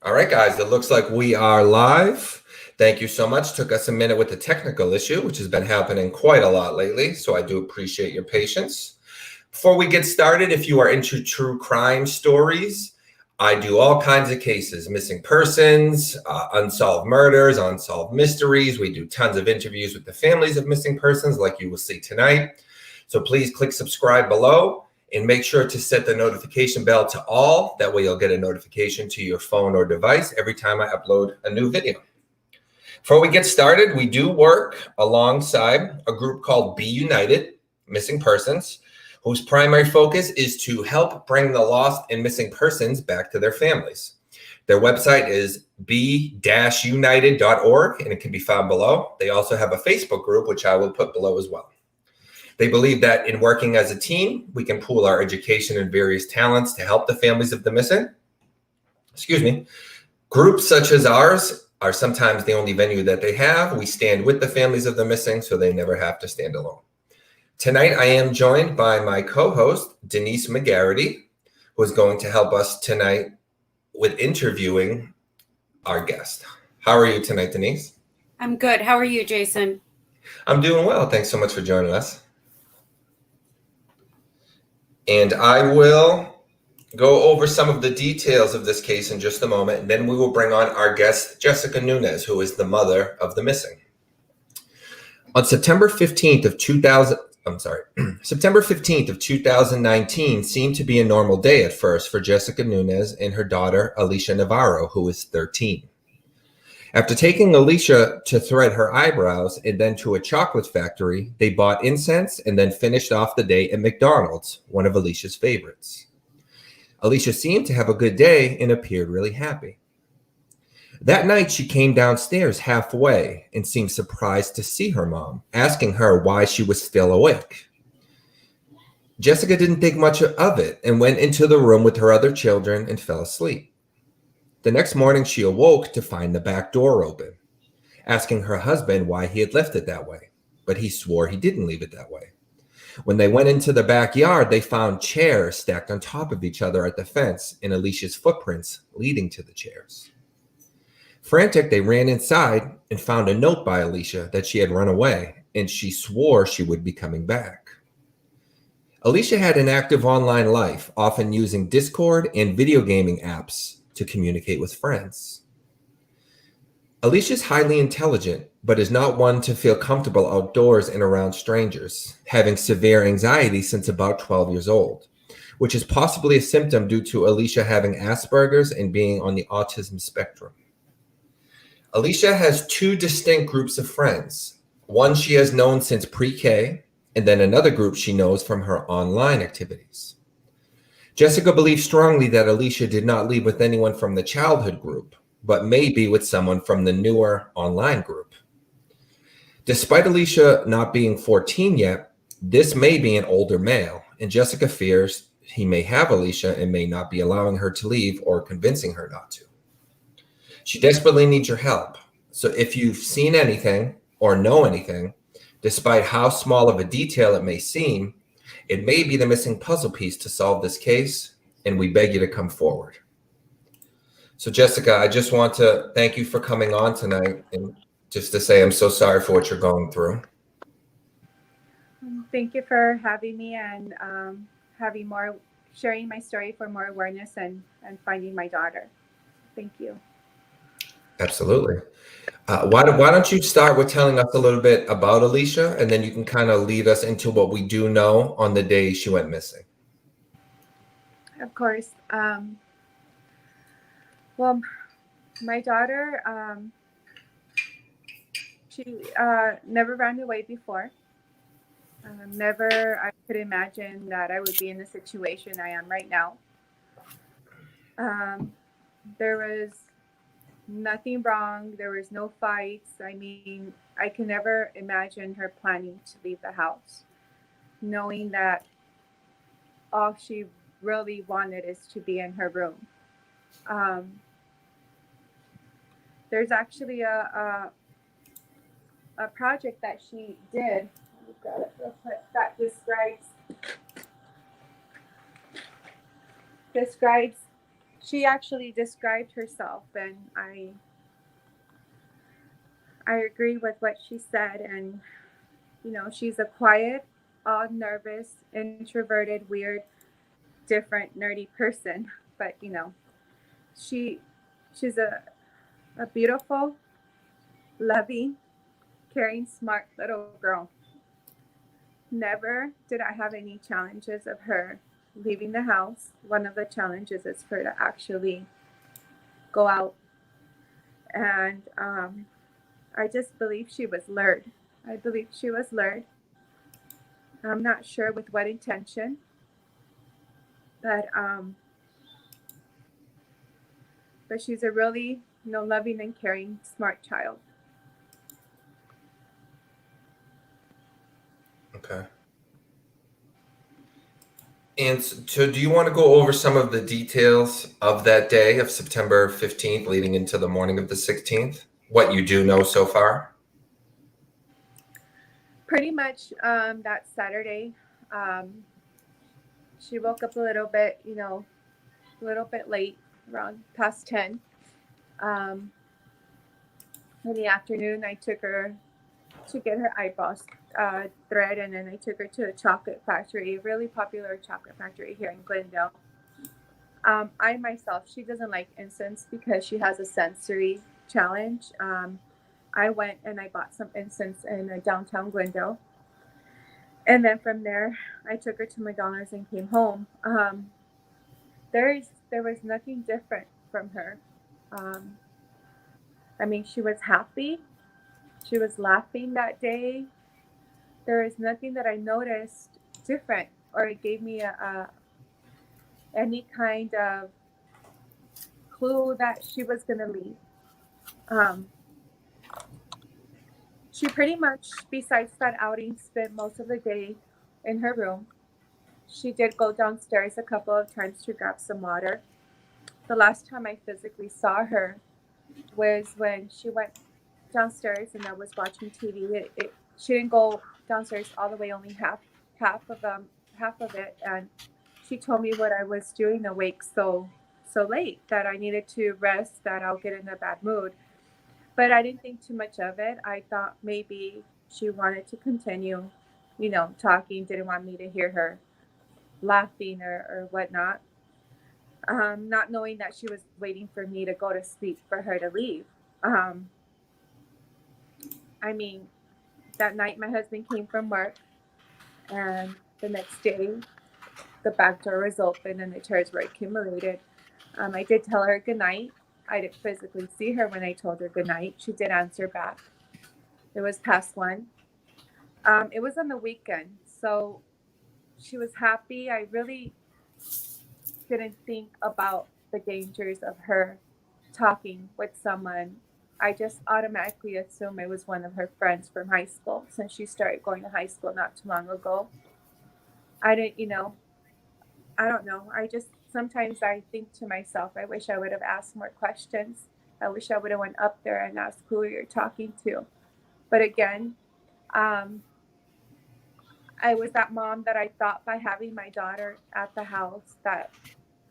All right, guys, it looks like we are live. Thank you so much. Took us a minute with the technical issue, which has been happening quite a lot lately, so I do appreciate your patience. Before we get started, if you are into true crime stories, I do all kinds of cases, missing persons, unsolved murders, unsolved mysteries. We do tons of interviews with the families of missing persons like you will see tonight. So please click subscribe below. And make sure to set the notification bell to all. That way you'll get a notification to your phone or device every time I upload a new video. Before we get started, we do work alongside a group called Be United Missing Persons, whose primary focus is to help bring the lost and missing persons back to their families. Their website is be-united.org, and it can be found below. They also have a Facebook group, which I will put below as well. They believe that in working as a team, we can pool our education and various talents to help the families of the missing. Groups such as ours are sometimes the only venue that they have. We stand with the families of the missing so they never have to stand alone. Tonight, I am joined by my co-host, Denise McGarity, who is going to help us tonight with interviewing our guest. How are you tonight, Denise? I'm good. How are you, Jason? I'm doing well. Thanks so much for joining us. And I will go over some of the details of this case in just a moment, and then we will bring on our guest, Jessica Nunez, who is the mother of the missing. On September 15th of 2019 seemed to be a normal day at first for Jessica Nunez and her daughter, Alicia Navarro, who is 13. After taking Alicia to thread her eyebrows and then to a chocolate factory, they bought incense and then finished off the day at McDonald's, one of Alicia's favorites. Alicia seemed to have a good day and appeared really happy. That night, she came downstairs halfway and seemed surprised to see her mom, asking her why she was still awake. Jessica didn't think much of it and went into the room with her other children and fell asleep. The next morning, she awoke to find the back door open, asking her husband why he had left it that way, but he swore he didn't leave it that way. When they went into the backyard, they found chairs stacked on top of each other at the fence and Alicia's footprints leading to the chairs. Frantic, they ran inside and found a note by Alicia that she had run away, and she swore she would be coming back. Alicia had an active online life, often using Discord and video gaming apps to communicate with friends. Alicia is highly intelligent, but is not one to feel comfortable outdoors and around strangers, having severe anxiety since about 12 years old, which is possibly a symptom due to Alicia having Asperger's and being on the autism spectrum. Alicia has two distinct groups of friends. One she has known since pre-K, and then another group she knows from her online activities. Jessica believes strongly that Alicia did not leave with anyone from the childhood group, but may be with someone from the newer online group. Despite Alicia not being 14 yet, this may be an older male, and Jessica fears he may have Alicia and may not be allowing her to leave or convincing her not to. She desperately needs your help. So if you've seen anything or know anything, despite how small of a detail it may seem, it may be the missing puzzle piece to solve this case, and we beg you to come forward. So Jessica, I just want to thank you for coming on tonight, and just to say I'm so sorry for what you're going through. Thank you for having me and sharing my story for more awareness and finding my daughter. Thank you. Absolutely. Why don't you start with telling us a little bit about Alicia, and then you can kind of lead us into what we do know on the day she went missing. Of course. Well, my daughter, she never ran away before. Never, I could imagine that I would be in the situation I am right now. There was nothing wrong. There was no fights. I mean, I can never imagine her planning to leave the house, knowing that all she really wanted is to be in her room. There's actually a project that she did. We've got it real quick, that describes she actually described herself, and I agree with what she said. And she's a quiet, odd, nervous, introverted, weird, different, nerdy person. But she she's a beautiful, loving, caring, smart little girl. Never did I have any challenges of her leaving the house. One of the challenges is for her to actually go out, and I just believe she was lured. I believe she was lured. I'm not sure with what intention, but but she's a really loving and caring, smart child. Okay. And so do you want to go over some of the details of that day of September 15th leading into the morning of the 16th? What you do know so far? Pretty much that Saturday, she woke up a little bit, a little bit late, around past 10. Um, in the afternoon, I took her to get her eyebrows thread, and then I took her to a chocolate factory, a really popular chocolate factory here in Glendale. I myself, she doesn't like incense because she has a sensory challenge. I went and I bought some incense in downtown Glendale. And then from there, I took her to McDonald's and came home. There was nothing different from her. Um, I mean, she was happy. She was laughing that day. There is nothing that I noticed different, or it gave me any kind of clue that she was going to leave. She pretty much, besides that outing, spent most of the day in her room. She did go downstairs a couple of times to grab some water. The last time I physically saw her was when she went downstairs and I was watching TV. She didn't go downstairs all the way, only half of it, and she told me what I was doing awake so late, that I needed to rest, that I'll get in a bad mood. But I didn't think too much of it. I thought maybe she wanted to continue, talking, didn't want me to hear her laughing or whatnot. Not knowing that she was waiting for me to go to sleep for her to leave. Um, I mean, that night my husband came from work, and the next day the back door was open and the chairs were accumulated. I did tell her goodnight. I didn't physically see her when I told her goodnight. She did answer back. It was past 1. It was on the weekend, so she was happy. I really didn't think about the dangers of her talking with someone. I just automatically assumed it was one of her friends from high school, since she started going to high school not too long ago. I didn't, I don't know. I just, sometimes I think to myself, I wish I would have asked more questions. I wish I would have went up there and asked who you're talking to. But again, um, I was that mom that I thought by having my daughter at the house that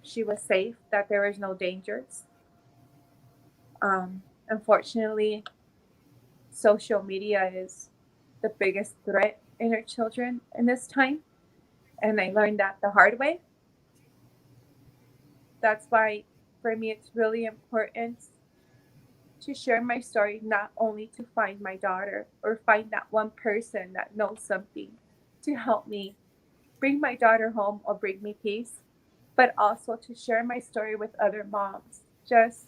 she was safe, that there was no dangers. Unfortunately, social media is the biggest threat in our children in this time. And I learned that the hard way. That's why, for me, it's really important to share my story, not only to find my daughter or find that one person that knows something to help me bring my daughter home or bring me peace, but also to share my story with other moms, just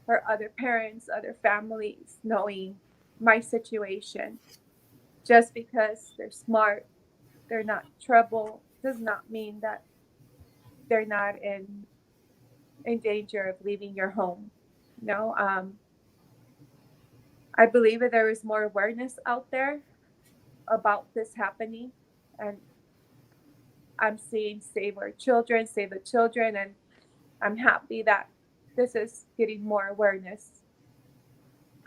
or other parents, other families, knowing my situation. Just because they're smart, they're not trouble, does not mean that they're not in danger of leaving your home. No, I believe that there is more awareness out there about this happening, and I'm seeing Save Our Children, Save the Children, and I'm happy that this is getting more awareness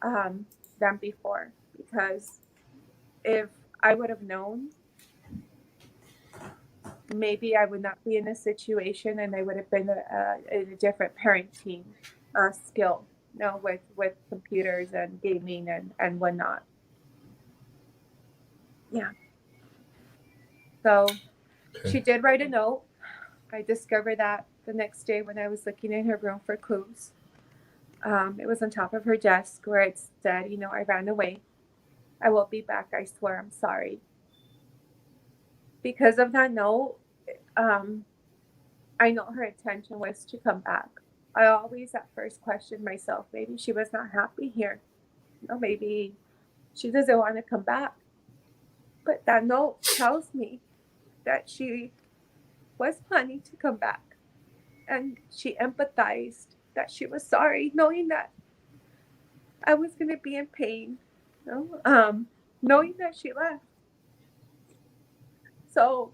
than before. Because if I would have known maybe I would not be in a situation, and I would have been in a different parenting skill, with computers and gaming and whatnot. Yeah. So Okay. she did write a note. I discovered that the next day when I was looking in her room for clues. It was on top of her desk where it said, I ran away. I will be back. I swear I'm sorry. Because of that note, I know her intention was to come back. I always at first questioned myself. Maybe she was not happy here. Maybe she doesn't want to come back. But that note tells me that she was planning to come back. And she empathized that she was sorry, knowing that I was going to be in pain, knowing that she left. So,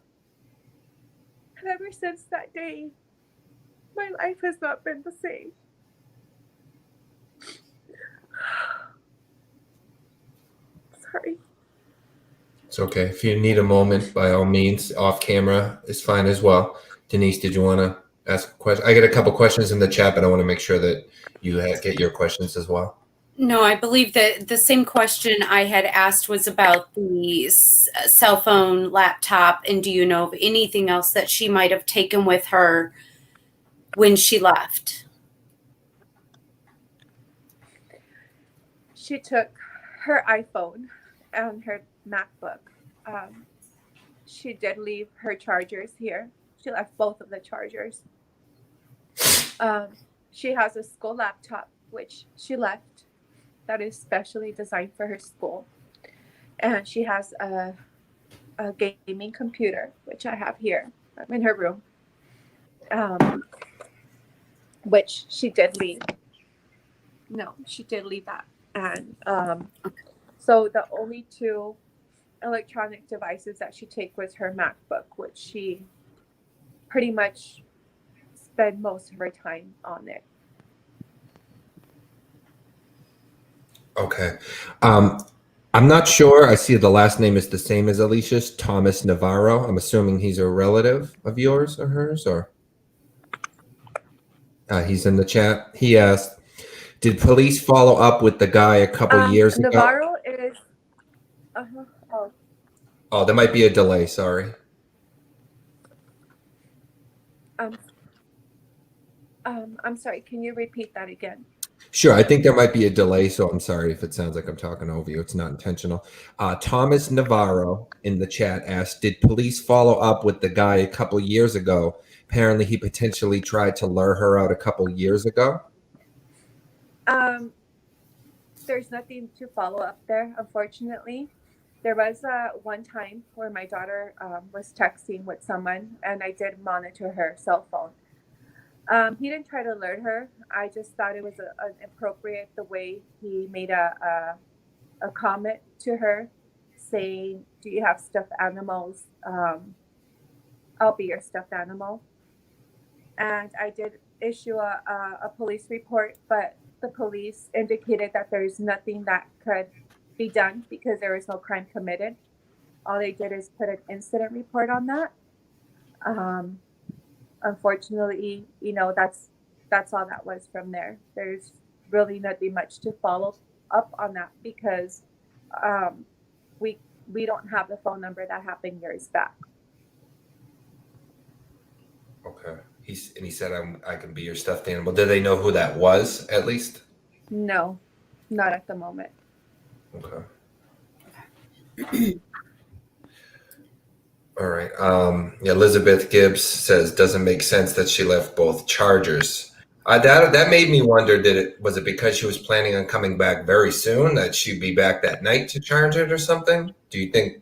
ever since that day, my life has not been the same. Sorry. It's okay. If you need a moment, by all means, off camera is fine as well. Denise, did you want to ask a question? I get a couple questions in the chat, but I want to make sure that you get your questions as well. No, I believe that the same question I had asked was about the cell phone, laptop, and do you know of anything else that she might have taken with her when she left? She took her iPhone and her MacBook. She did leave her chargers here. She left both of the chargers. She has a school laptop, which she left, that is specially designed for her school. And she has a gaming computer, which I have here. I'm in her room, which she did leave. No, she did leave that. And so the only two electronic devices that she took was her MacBook, which she pretty much spent most of her time on it. Okay. I'm not sure. I see the last name is the same as Alicia's, Thomas Navarro. I'm assuming he's a relative of yours or hers, or he's in the chat. He asked, "Did police follow up with the guy a couple years ago?" Navarro is. Oh. Oh, there might be a delay. Sorry. I'm sorry. Can you repeat that again? Sure. I think there might be a delay, so I'm sorry if it sounds like I'm talking over you. It's not intentional. Thomas Navarro in the chat asked, "Did police follow up with the guy a couple years ago? Apparently, he potentially tried to lure her out a couple years ago." There's nothing to follow up there, unfortunately. There was one time where my daughter was texting with someone, and I did monitor her cell phone. He didn't try to alert her. I just thought it was inappropriate the way he made a comment to her, saying, "Do you have stuffed animals? I'll be your stuffed animal." And I did issue a police report, but the police indicated that there's nothing that could be done because there was no crime committed. All they did is put an incident report on that. Unfortunately, that's all that was from there. There's really nothing much to follow up on that because we don't have the phone number that happened years back. Okay. He said, I can be your stuffed animal. Did they know who that was, at least? No, not at the moment. Okay. All right. Elizabeth Gibbs says, "Doesn't make sense that she left both chargers." That made me wonder, was it because she was planning on coming back very soon, that she'd be back that night to charge it or something? Do you think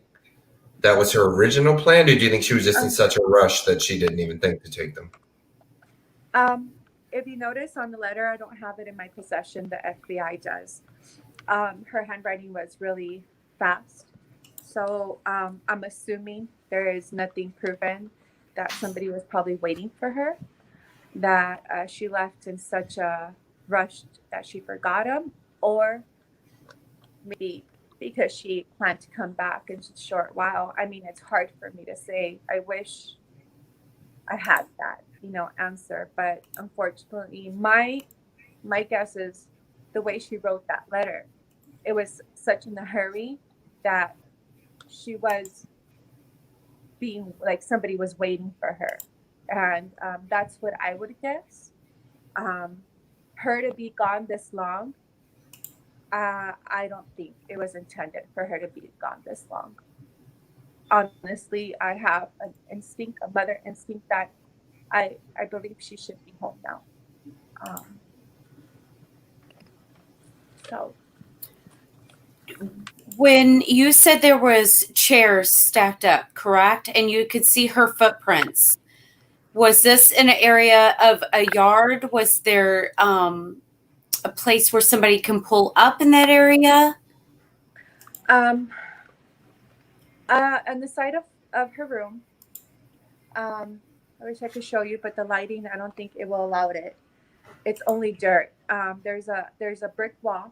that was her original plan, or do you think she was just in such a rush that she didn't even think to take them? If you notice on the letter, I don't have it in my possession. The FBI does. Her handwriting was really fast. So I'm assuming there is nothing proven that somebody was probably waiting for her, that she left in such a rush that she forgot him, or maybe because she planned to come back in a short while. I mean, it's hard for me to say. I wish I had that, answer. But unfortunately, my guess is the way she wrote that letter. It was such in a hurry that she was being like somebody was waiting for her, and that's what I would guess. Um, her to be gone this long, I don't think it was intended for her to be gone this long. Honestly, I have an instinct, a mother instinct, that I believe she should be home now. Um, so When you said there was chairs stacked up, correct? And you could see her footprints. Was this in an area of a yard? Was there a place where somebody can pull up in that area? on the side of her room, I wish I could show you, but the lighting, I don't think it will allow it. It's only dirt. There's a brick wall.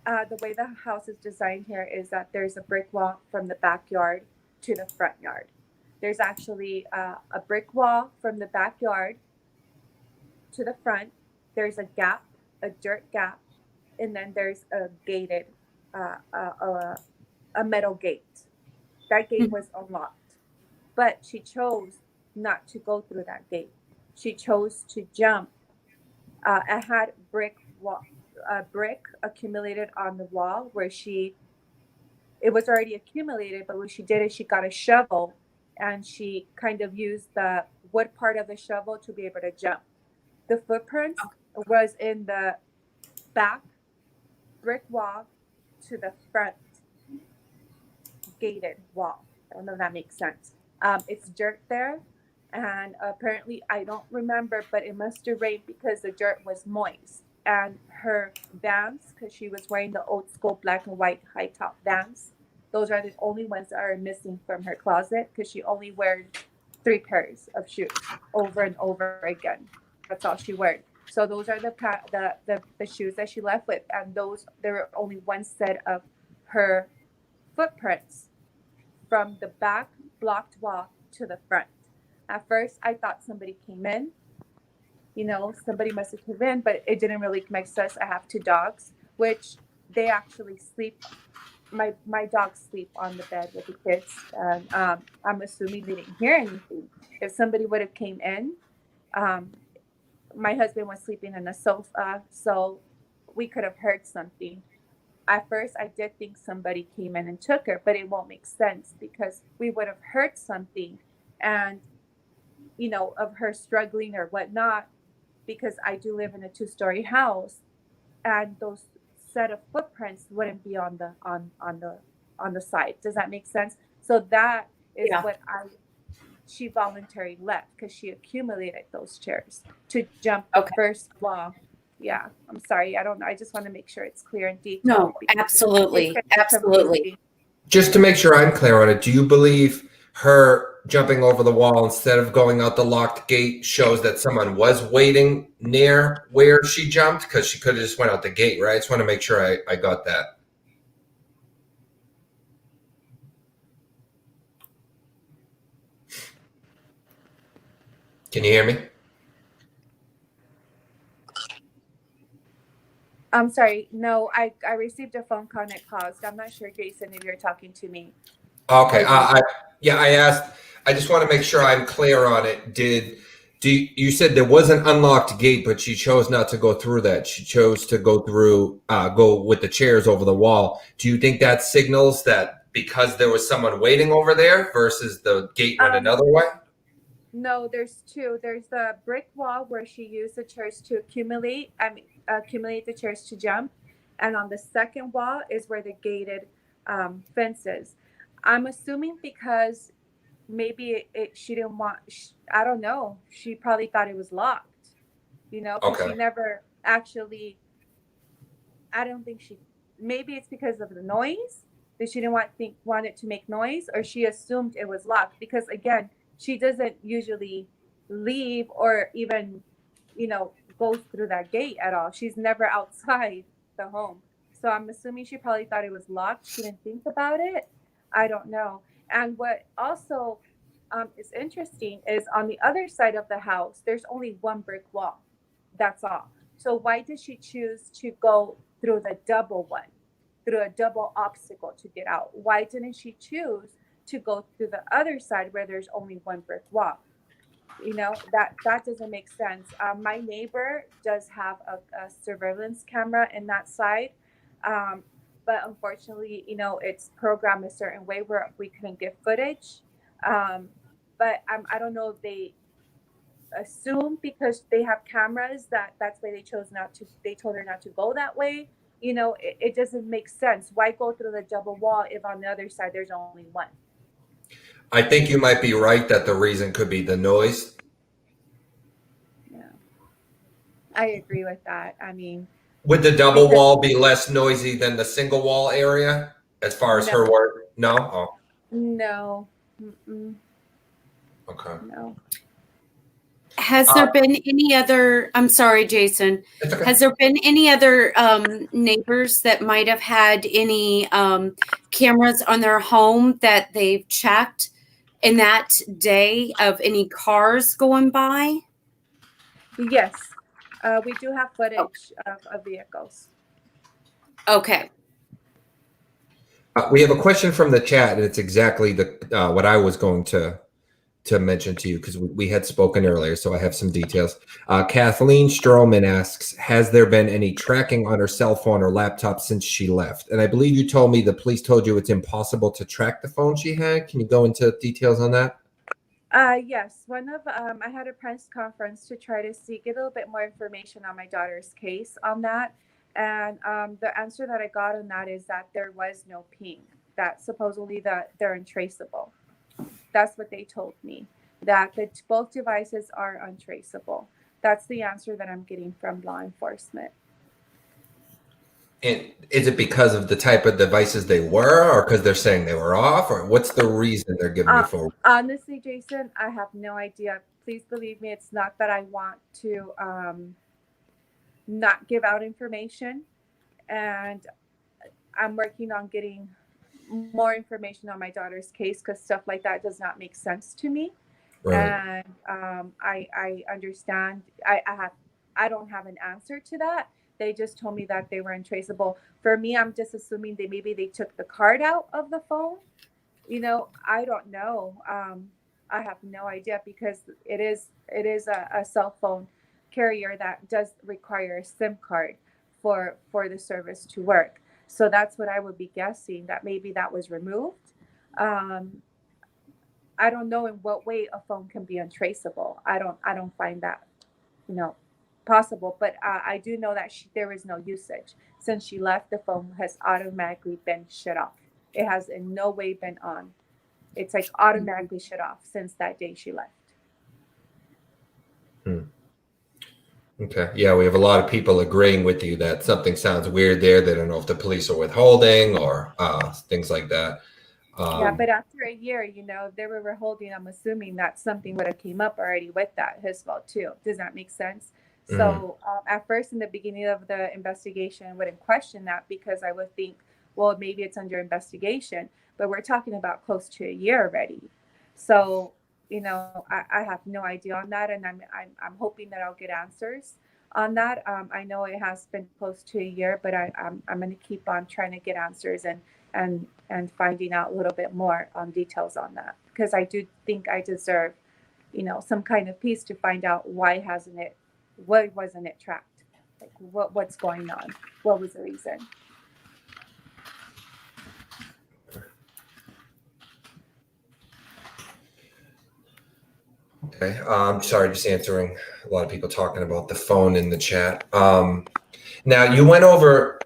The way the house is designed here is that there's a brick wall from the backyard to the front yard. There's actually a brick wall from the backyard to the front. There's a gap, a dirt gap, and then there's a gated, a metal gate. That gate was unlocked, but she chose not to go through that gate. She chose to jump. It had brick accumulated on the wall where it was already accumulated, but what she did is she got a shovel and she kind of used the wood part of the shovel to be able to jump. The footprints was in the back brick wall to the front gated wall. I don't know if that makes sense. It's dirt there, and apparently I don't remember, but it must have rained because the dirt was moist. And her Vans, because she was wearing the old school black and white high top Vans, those are the only ones that are missing from her closet because she only wears 3 pairs of shoes over and over again. That's all she wears. So those are the shoes that she left with, and there were only one set of her footprints from the back blocked wall to the front. At first, I thought somebody came in. Somebody must have come in, but it didn't really make sense. I have 2 dogs, which they actually sleep. My dogs sleep on the bed with the kids, and I'm assuming they didn't hear anything. If somebody would have came in, my husband was sleeping on the sofa, so we could have heard something. At first, I did think somebody came in and took her, but it won't make sense because we would have heard something and, of her struggling or whatnot, because I do live in a 2-story house, and those set of footprints wouldn't be on the side. Does that make sense? So that is what she voluntarily left because she accumulated those chairs to jump the first wall. Yeah, I'm sorry. I don't know. I just want to make sure it's clear and detailed. No, absolutely. Absolutely. Just to make sure I'm clear on it, do you believe her jumping over the wall instead of going out the locked gate shows that someone was waiting near where she jumped? Because she could have just went out the gate, right? I just want to make sure I got that. Can you hear me? I'm sorry. No, I received a phone call and it paused. I'm not sure, Jason, if you're talking to me. Okay. I asked. I just want to make sure I'm clear on it. You said there was an unlocked gate, but she chose not to go through that. She chose to go with the chairs over the wall. Do you think that signals that because there was someone waiting over there versus the gate went another way? No, there's 2. There's the brick wall where she used the chairs to accumulate the chairs to jump. And on the second wall is where the gated fence is. I'm assuming because maybe she didn't want, I don't know. She probably thought it was locked, because she never actually, I don't think maybe it's because of the noise that she didn't want it to make noise, or she assumed it was locked because, again, she doesn't usually leave or even, go through that gate at all. She's never outside the home. So I'm assuming she probably thought it was locked. She didn't think about it. I don't know. And what also is interesting is on the other side of the house, there's only one brick wall. That's all. So why did she choose to go through the double one, through a double obstacle to get out? Why didn't she choose to go through the other side where there's only one brick wall? You know, that doesn't make sense. My neighbor does have a surveillance camera in that side, um, but unfortunately, you know, it's programmed a certain way where we couldn't get footage. um, but I don't know if they assume because they have cameras that's why they told her not to go that way. You know, it doesn't make sense. Why go through the double wall if on the other side there's only one? I think you might be right that the reason could be the noise. Yeah, I agree with that. I mean, Would the double because wall be less noisy than the single wall area as far as her no, work? No? Oh, no, mm-mm, okay. no. Has Uh, there been any other, I'm sorry, Jason, it's okay. has there been any other neighbors that might have had any cameras on their home that they've checked in that day of any cars going by? Yes, we do have Oh, footage of vehicles. okay. We have a question from the chat, and it's exactly the what I was going to mention to you because we had spoken earlier, so I have some details. Kathleen Stroman asks, has there been any tracking on her cell phone or laptop since she left? And I believe you told me the police told you it's impossible to track the phone she had. Can you go into details on that? Yes, I had a press conference to try to get a little bit more information on my daughter's case on that, and the answer that I got on that is that there was no ping. That supposedly that they're untraceable. That's what they told me. That both devices are untraceable. That's the answer that I'm getting from law enforcement. And is it because of the type of devices they were, or because they're saying they were off, or what's the reason they're giving you for? Honestly, Jason, I have no idea. Please believe me, it's not that I want to not give out information, and I'm working on getting more information on my daughter's case because stuff like that does not make sense to me. Right. And I understand. I don't have an answer to that. They just told me that they were untraceable. For me, I'm just assuming maybe they took the card out of the phone. You know, I don't know. I have no idea because it is a cell phone carrier that does require a SIM card for the service to work. So that's what I would be guessing, that maybe that was removed. Um, I don't know in what way a phone can be untraceable. I don't find that, you know, possible. But I do know that there is no usage. Since she left, the phone has automatically been shut off. It has in no way been on. It's like automatically shut off since that day she left. Okay. Yeah, we have a lot of people agreeing with you that something sounds weird there. They don't know if the police are withholding or things like that. Yeah, but after a year, you know, if they were withholding, I'm assuming that something would have came up already with that, his fault too. Does that make sense? Mhm. So at first, in the beginning of the investigation, I wouldn't question that because I would think, well, maybe it's under investigation. But we're talking about close to a year already. So, you know, I have no idea on that, and I'm hoping that I'll get answers on that. I know it has been close to a year, but I'm going to keep on trying to get answers and finding out a little bit more on details on that because I do think I deserve, you know, some kind of piece to find out why wasn't it tracked? Like what's going on? What was the reason? Okay. Sorry, just answering a lot of people talking about the phone in the chat. Now you went over,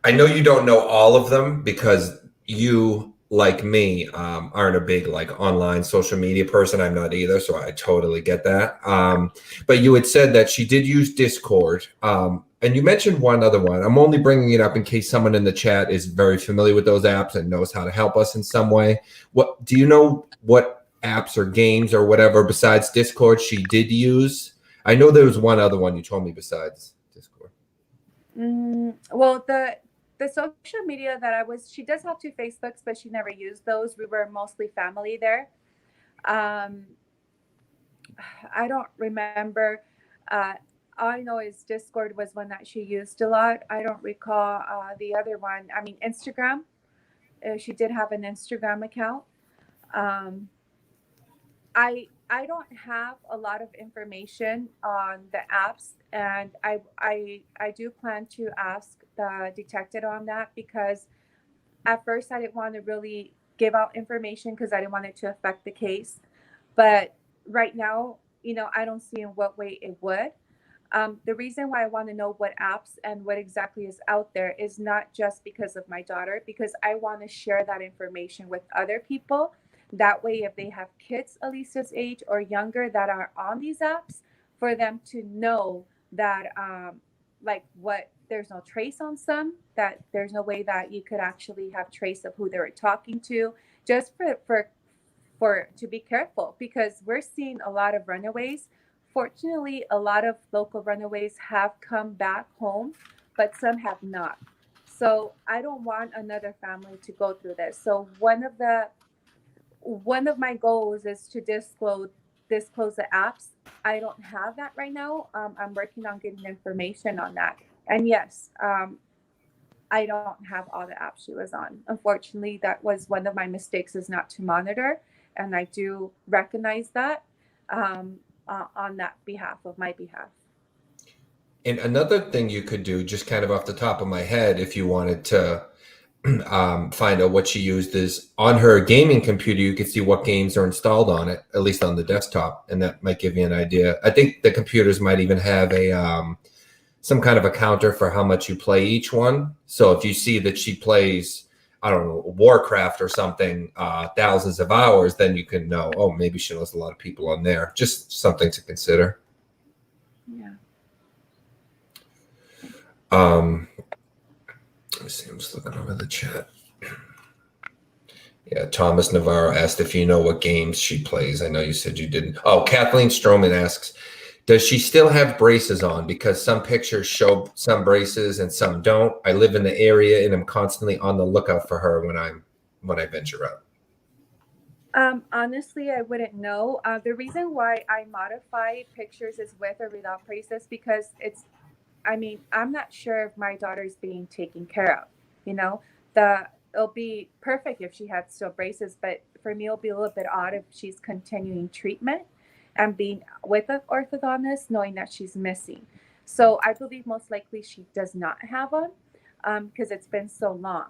I know you don't know all of them because you, like me, aren't a big like online social media person. I'm not either, so I totally get that. But you had said that she did use Discord, and you mentioned one other one. I'm only bringing it up in case someone in the chat is very familiar with those apps and knows how to help us in some way. What do you know? What apps or games or whatever besides Discord she did use? I know there was one other one you told me besides Discord. Well, the social media that she does have two Facebooks, but she never used those. We were mostly family there. Um, I don't remember. All I know is Discord was one that she used a lot. I don't recall the other one. I mean, Instagram. She did have an Instagram account. Um, I don't have a lot of information on the apps, and I do plan to ask the detective on that, because at first I didn't want to really give out information because I didn't want it to affect the case. But right now, I don't see in what way it would. The reason why I want to know what apps and what exactly is out there is not just because of my daughter, because I want to share that information with other people. That way, if they have kids Alicia's age or younger that are on these apps, for them to know that, like, what there's no trace on some, that there's no way that you could actually have trace of who they were talking to, just for to be careful, because we're seeing a lot of runaways. Fortunately, a lot of local runaways have come back home, but some have not. So I don't want another family to go through this. So one of my goals is to disclose the apps. I don't have that right now. I'm working on getting information on that. And yes, I don't have all the apps she was on. Unfortunately, that was one of my mistakes, is not to monitor, and I do recognize that, on that behalf of my behalf. And another thing you could do, just kind of off the top of my head, if you wanted to find out what she used, is on her gaming computer, you could see what games are installed on it, at least on the desktop, and that might give you an idea. I think the computers might even have a some kind of a counter for how much you play each one. So if you see that she plays, I don't know, Warcraft or something, thousands of hours, then you can know, oh, maybe she knows a lot of people on there. Just something to consider. Yeah. Let me see, I'm just looking over the chat. Yeah, Thomas Navarro asked if you know what games she plays. I know you said you didn't. Oh, Kathleen Stroman asks, does she still have braces on? Because some pictures show some braces and some don't. I live in the area and I'm constantly on the lookout for her when I venture out. Honestly, I wouldn't know. The reason why I modify pictures is with or without braces, because I'm not sure if my daughter's being taken care of. You know, it'll be perfect if she had still braces, but for me, it'll be a little bit odd if she's continuing treatment and being with an orthodontist, knowing that she's missing. So I believe most likely she does not have them, because it's been so long.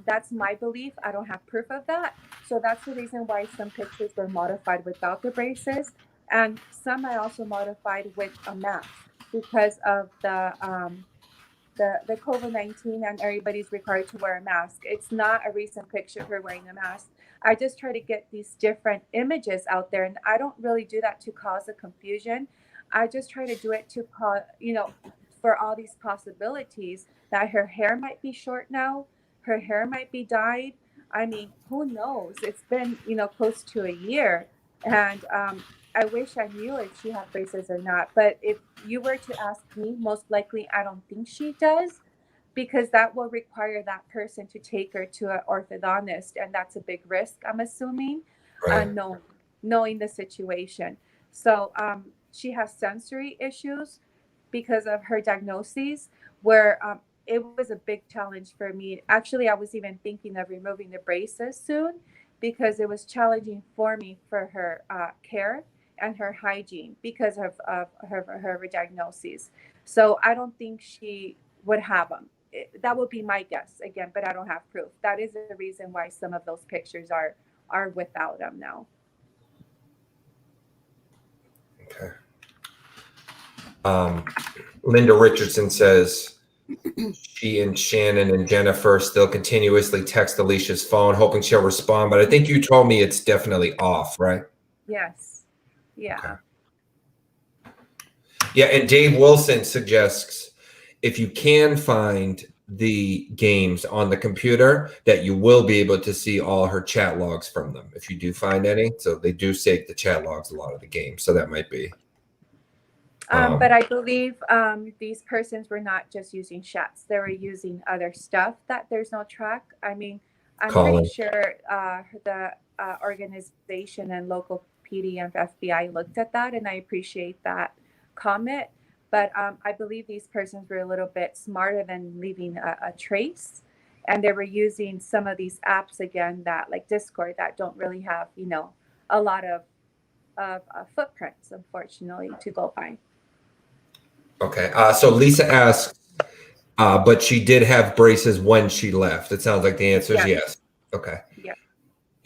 That's my belief. I don't have proof of that. So that's the reason why some pictures were modified without the braces, and some I also modified with a mask, because of the COVID-19, and everybody's required to wear a mask. It's not a recent picture of her wearing a mask. I just try to get these different images out there, and I don't really do that to cause a confusion. I just try to do it to cause, for all these possibilities, that her hair might be short now, her hair might be dyed. I mean, who knows? It's been, close to a year, and I wish I knew if she had braces or not. But if you were to ask me, most likely I don't think she does, because that will require that person to take her to an orthodontist, and that's a big risk, I'm assuming, Right. knowing the situation. So she has sensory issues because of her diagnoses, where it was a big challenge for me. Actually, I was even thinking of removing the braces soon, because it was challenging for me for her care and her hygiene because of her diagnoses. So I don't think she would have them. That would be my guess again, but I don't have proof. That is the reason why some of those pictures are without them now. Okay. Linda Richardson says she and Shannon and Jennifer still continuously text Alicia's phone, hoping she'll respond. But I think you told me it's definitely off, right? Yes. Yeah. Okay. Yeah, and Dave Wilson suggests if you can find the games on the computer, that you will be able to see all her chat logs from them if you do find any. So they do save the chat logs a lot of the games. So that might be. But I believe these persons were not just using chats; they were using other stuff that there's no track. I mean, I'm Calling. pretty sure organization and local PD and FBI looked at that, and I appreciate that comment. But I believe these persons were a little bit smarter than leaving a trace, and they were using some of these apps again that, like Discord, that don't really have a lot of footprints, unfortunately, to go by. Okay. So Lisa asks, but she did have braces when she left. It sounds like the answer is yes. Okay. Yeah.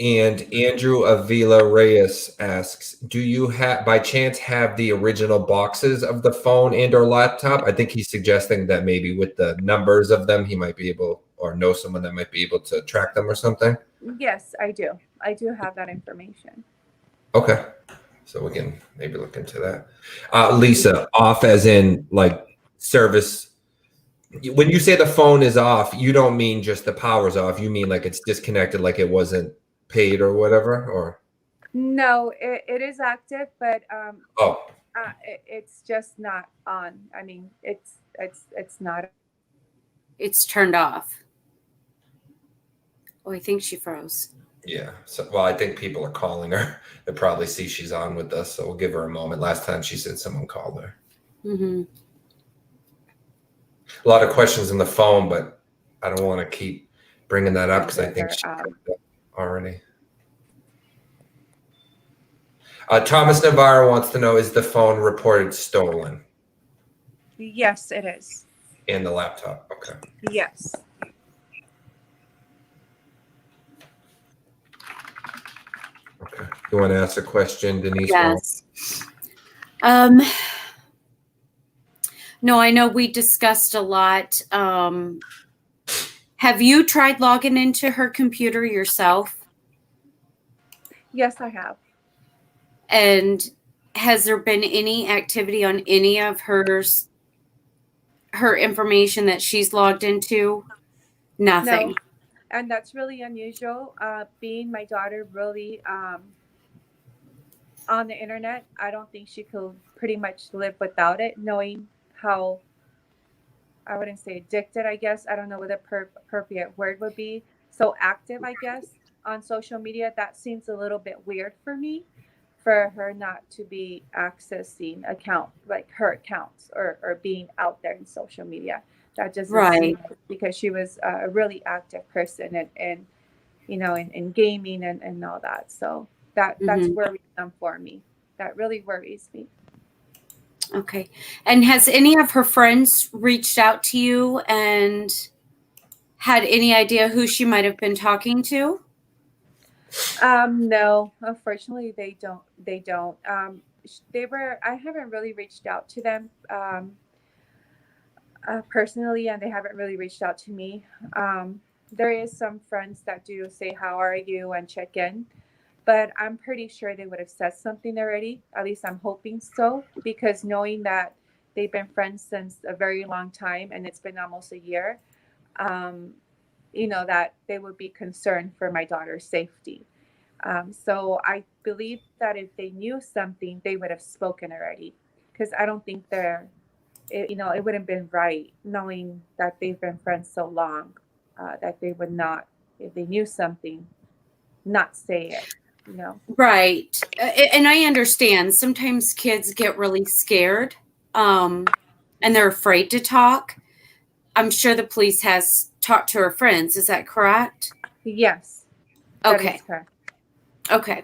And Andrew Avila Reyes asks, do you by chance have the original boxes of the phone and or laptop? I think he's suggesting that maybe with the numbers of them, he might be able, or know someone that might be able to track them or something. Yes, I do. I do have that information. Okay. So we can maybe look into that. Lisa, off as in like service. When you say the phone is off, you don't mean just the power's off. You mean like it's disconnected, like it wasn't paid or whatever, or? No, it is active, but it's just not on. I mean, it's not. It's turned off. Oh, I think she froze. Yeah. So, well, I think people are calling her. They probably see she's on with us, so we'll give her a moment. Last time she said someone called her. Mm-hmm. A lot of questions on the phone, but I don't want to keep bringing that up because I think she already. Thomas Navarro wants to know, is the phone reported stolen? Yes, it is. And the laptop. Okay. Yes. Okay. You want to ask a question, Denise? Yes. No, I know we discussed a lot. Have you tried logging into her computer yourself? Yes, I have. And has there been any activity on any of her information that she's logged into? Nothing. No. And that's really unusual. Being my daughter really on the internet, I don't think she could pretty much live without it, knowing how, I wouldn't say addicted, I guess. I don't know what the appropriate word would be. So active, I guess, on social media. That seems a little bit weird for me, for her not to be accessing her accounts or being out there in social media. That just right, because she was a really active person and in gaming and all that. So that's worrisome for me. That really worries me. Okay. And has any of her friends reached out to you and had any idea who she might have been talking to? No, unfortunately they don't. I haven't really reached out to them personally, and they haven't really reached out to me. There is some friends that do say, how are you, and check in, but I'm pretty sure they would have said something already. At least I'm hoping so, because knowing that they've been friends since a very long time and it's been almost a year, that they would be concerned for my daughter's safety. So I believe that if they knew something, they would have spoken already, because I don't think it wouldn't have been right, knowing that they've been friends so long, that they would not, if they knew something, not say it. Right. And I understand sometimes kids get really scared and they're afraid to talk. I'm sure the police has talked to her friends. Is that correct? Yes. Okay. That is correct. Okay.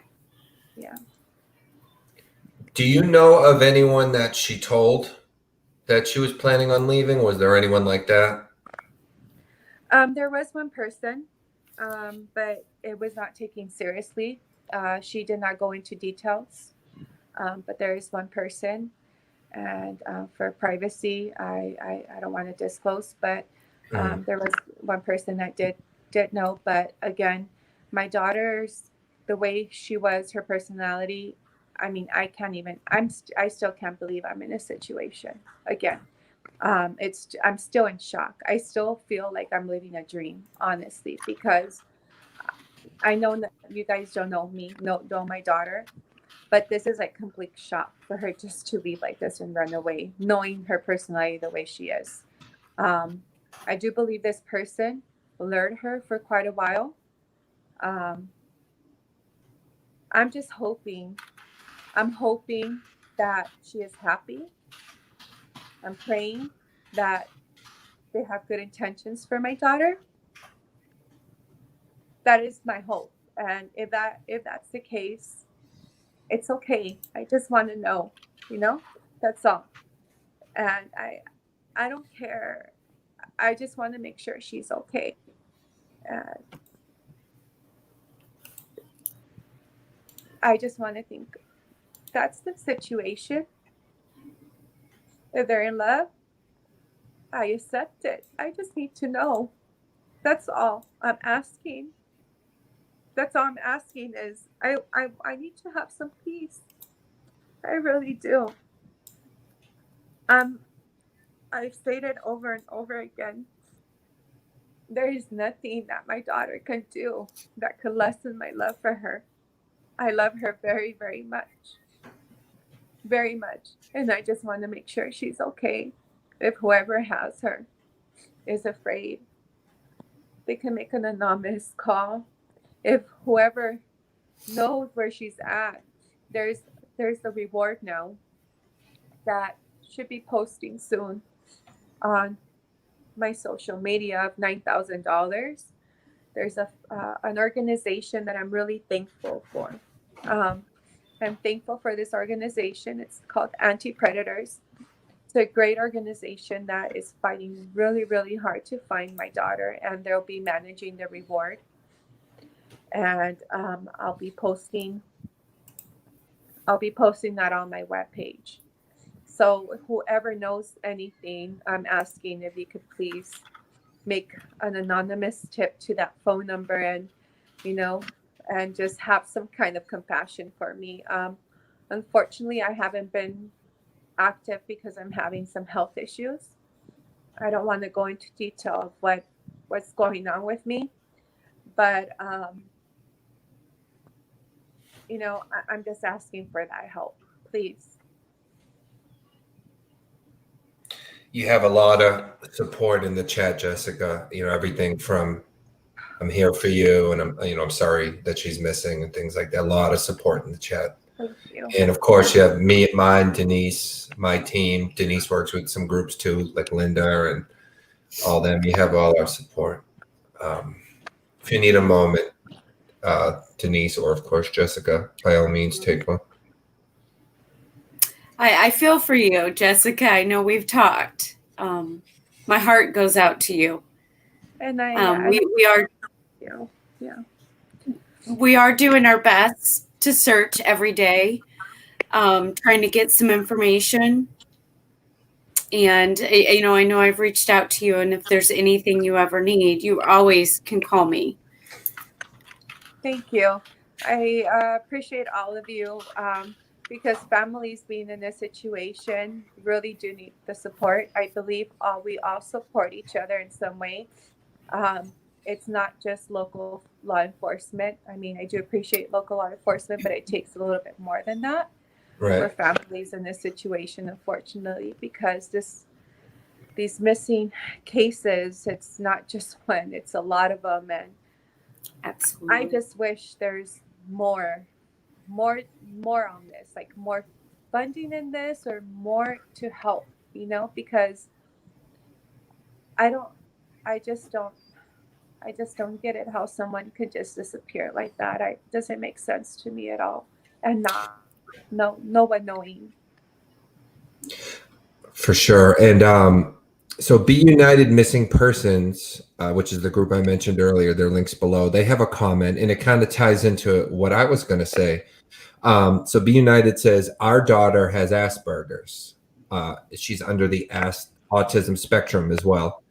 Yeah. Do you know of anyone that she told that she was planning on leaving? Was there anyone like that? There was one person, but it was not taken seriously. She did not go into details, but there is one person, and for privacy, I don't want to disclose, but there was one person that did know. But again, my daughter's, the way she was, her personality, I mean, I still can't believe I'm in a situation again. I'm still in shock. I still feel like I'm living a dream, honestly, because I know that you guys don't know me, know my daughter, but this is like complete shock for her just to leave like this and run away, knowing her personality the way she is. I do believe this person lured her for quite a while. I'm just hoping. I'm hoping that she is happy. I'm praying that they have good intentions for my daughter. That is my hope. And if that's the case, it's okay. I just want to know, that's all. And I don't care. I just want to make sure she's okay. And I just want to think that's the situation. If they're in love, I accept it. I just need to know. That's all I'm asking. That's all I'm asking is I need to have some peace. I really do. I've stated over and over again, there is nothing that my daughter can do that could lessen my love for her. I love her very, very much. Very much. And I just want to make sure she's okay. If whoever has her is afraid, they can make an anonymous call. If whoever knows where she's at, there's a reward now that should be posting soon on my social media of $9,000. There's an organization that I'm really thankful for. I'm thankful for this organization. It's called Anti-Predators. It's a great organization that is fighting really, really hard to find my daughter, and they'll be managing the reward. And I'll be posting that on my webpage. So whoever knows anything, I'm asking if you could please make an anonymous tip to that phone number, and and just have some kind of compassion for me. Unfortunately, I haven't been active because I'm having some health issues. I don't want to go into detail of what's going on with me, but I'm just asking for that help, please. You have a lot of support in the chat, Jessica. Everything from I'm here for you, and I'm sorry that she's missing, and things like that. A lot of support in the chat. Thank you. And of course, you have me, mine, Denise, my team. Denise works with some groups too, like Linda and all them. You have all our support. If you need a moment, Denise, or of course Jessica, by all means, take one. I feel for you, Jessica. I know we've talked. My heart goes out to you. And we are doing our best to search every day, trying to get some information. And I know I've reached out to you, and if there's anything you ever need, you always can call me. Thank you. I appreciate all of you. Because families being in this situation really do need the support. I believe we all support each other in some way. It's not just local law enforcement. I mean, I do appreciate local law enforcement, but it takes a little bit more than that for families in this situation, unfortunately, because these missing cases, it's not just one, it's a lot of them. And absolutely, I just wish there's more on this, like more funding in this, or more to help, because I just don't get it how someone could just disappear like that. It doesn't make sense to me at all, and no one knowing. For sure. And so Be United Missing Persons, which is the group I mentioned earlier, their links below, they have a comment, and it kind of ties into what I was going to say. So Be United says, our daughter has Asperger's. She's under the autism spectrum as well.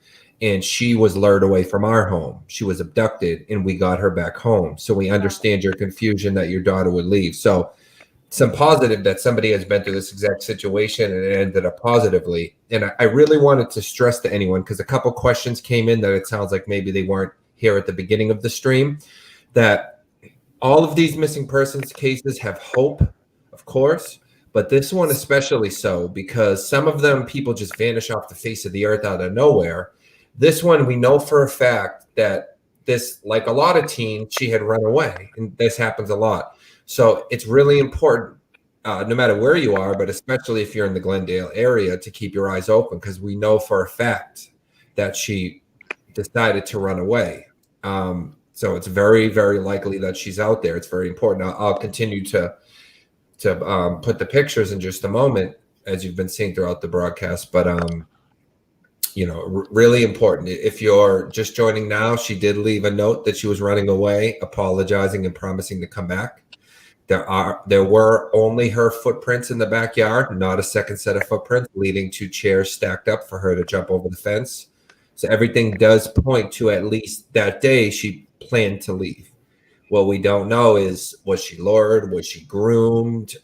And she was lured away from our home. She was abducted, and we got her back home. So we understand your confusion that your daughter would leave. So some positive that somebody has been through this exact situation and it ended up positively. And I really wanted to stress to anyone, because a couple questions came in that it sounds like maybe they weren't here at the beginning of the stream, that all of these missing persons cases have hope, of course, but this one especially so, because some of them people just vanish off the face of the earth out of nowhere. This one, we know for a fact that this, like a lot of teens, she had run away, and this happens a lot. So it's really important, no matter where you are, but especially if you're in the Glendale area, to keep your eyes open, because we know for a fact that she decided to run away. So it's very, very likely that she's out there. It's very important. I'll continue to put the pictures in just a moment, as you've been seeing throughout the broadcast. But really important. If you're just joining now, she did leave a note that she was running away, apologizing and promising to come back. There were only her footprints in the backyard, not a second set of footprints leading to chairs stacked up for her to jump over the fence. So everything does point to at least that day she planned to leave. What we don't know is, was she lured? Was she groomed?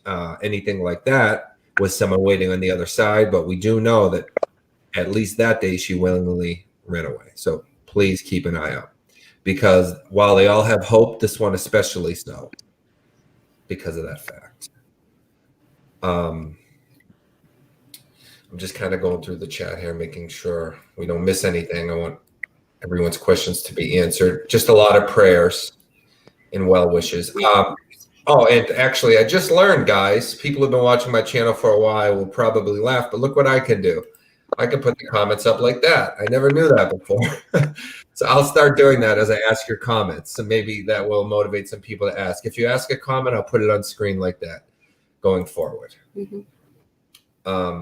Anything like that? Was someone waiting on the other side? But we do know that at least that day she willingly ran away. So please keep an eye out, because while they all have hope, this one especially so, because of that fact. I'm just kind of going through the chat here, making sure we don't miss anything. I want everyone's questions to be answered. Just a lot of prayers and well wishes. Oh, and actually, I just learned, guys, people who've been watching my channel for a while will probably laugh, but look what I can do. I can put the comments up like that. I never knew that before. So I'll start doing that as I ask your comments. So maybe that will motivate some people to ask. If you ask a comment, I'll put it on screen like that going forward. Mm-hmm. Um,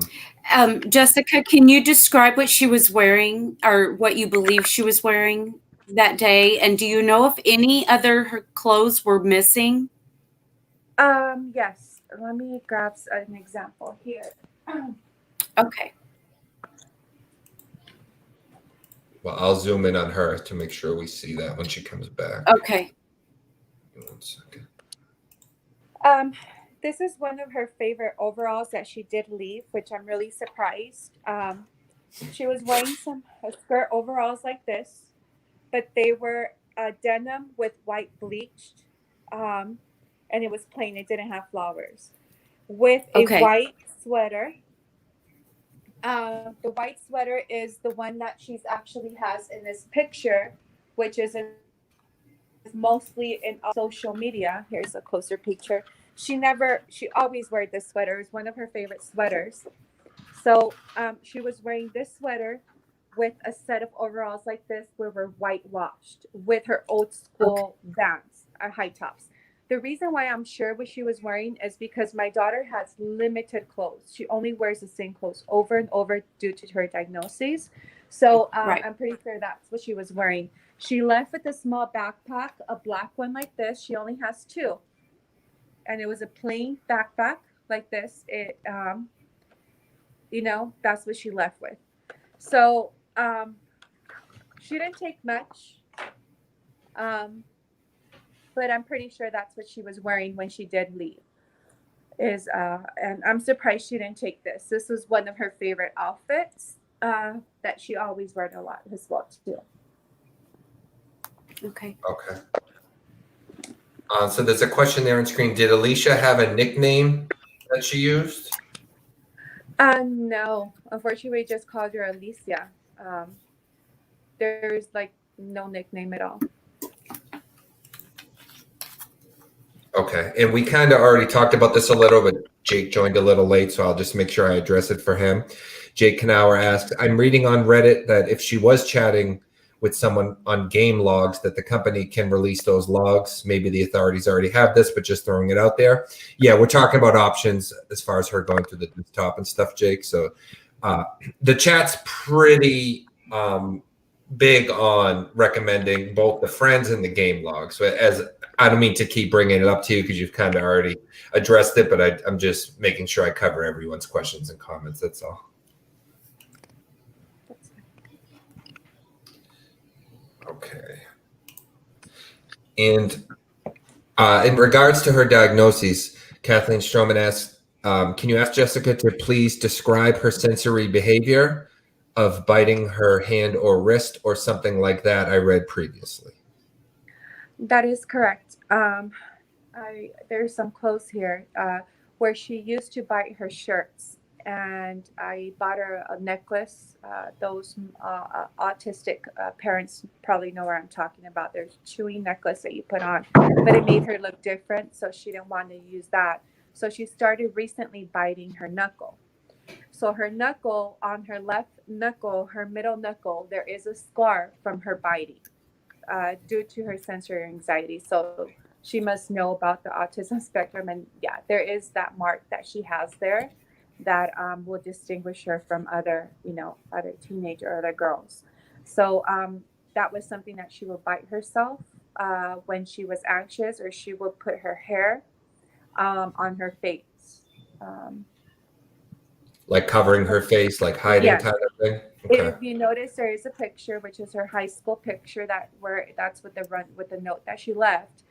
Jessica, can you describe what she was wearing, or what you believe she was wearing that day? And do you know if any other her clothes were missing? Yes. Let me grab an example here. Okay. Well, I'll zoom in on her to make sure we see that when she comes back. Okay. 1 second. This is one of her favorite overalls that she did leave, which I'm really surprised. She was wearing a skirt overalls like this, but they were denim with white bleached, and it was plain. It didn't have flowers, with a white sweater. The white sweater is the one that she's actually has in this picture, which is mostly in social media. Here's a closer picture. She always wore this sweater. It's one of her favorite sweaters. So she was wearing this sweater with a set of overalls like this, where we're whitewashed, with her old school Vans, high tops. The reason why I'm sure what she was wearing is because my daughter has limited clothes. She only wears the same clothes over and over due to her diagnosis. So I'm pretty sure that's what she was wearing. She left with a small backpack, a black one like this. She only has two. And it was a plain backpack like this. That's what she left with. So she didn't take much. But I'm pretty sure that's what she was wearing when she did leave. And I'm surprised she didn't take this. This was one of her favorite outfits that she always wore a lot as well too. Okay. So there's a question there on screen. Did Alicia have a nickname that she used? No. Unfortunately, we just called her Alicia. There's no nickname at all. Okay. And we kind of already talked about this a little, but Jake joined a little late, so I'll just make sure I address it for him. Jake Knauer asked, I'm reading on Reddit that if she was chatting with someone on game logs, that the company can release those logs. Maybe the authorities already have this, but just throwing it out there. Yeah, we're talking about options as far as her going through the desktop and stuff, Jake. So the chat's pretty big on recommending both the friends and the game logs. So I don't mean to keep bringing it up to you because you've kind of already addressed it, but I'm just making sure I cover everyone's questions and comments. That's all. Okay. And in regards to her diagnosis, Kathleen Stroman asks, can you ask Jessica to please describe her sensory behavior of biting her hand or wrist or something like that I read previously? That is correct. There's some clothes here where she used to bite her shirts and I bought her a necklace. Those autistic parents probably know where I'm talking about. There's a chewing necklace that you put on, but it made her look different, so she didn't want to use that. So she started recently biting her knuckle. So her knuckle, on her left knuckle, her middle knuckle, there is a scar from her biting due to her sensory anxiety. So she must know about the autism spectrum. And yeah, there is that mark that she has there that will distinguish her from other, other teenage or other girls. So that was something that she would bite herself when she was anxious, or she would put her hair on her face. Like covering her face, like hiding Yes. kind of thing. Okay. If you notice, there is a picture, which is her high school picture, that's with the note that she left.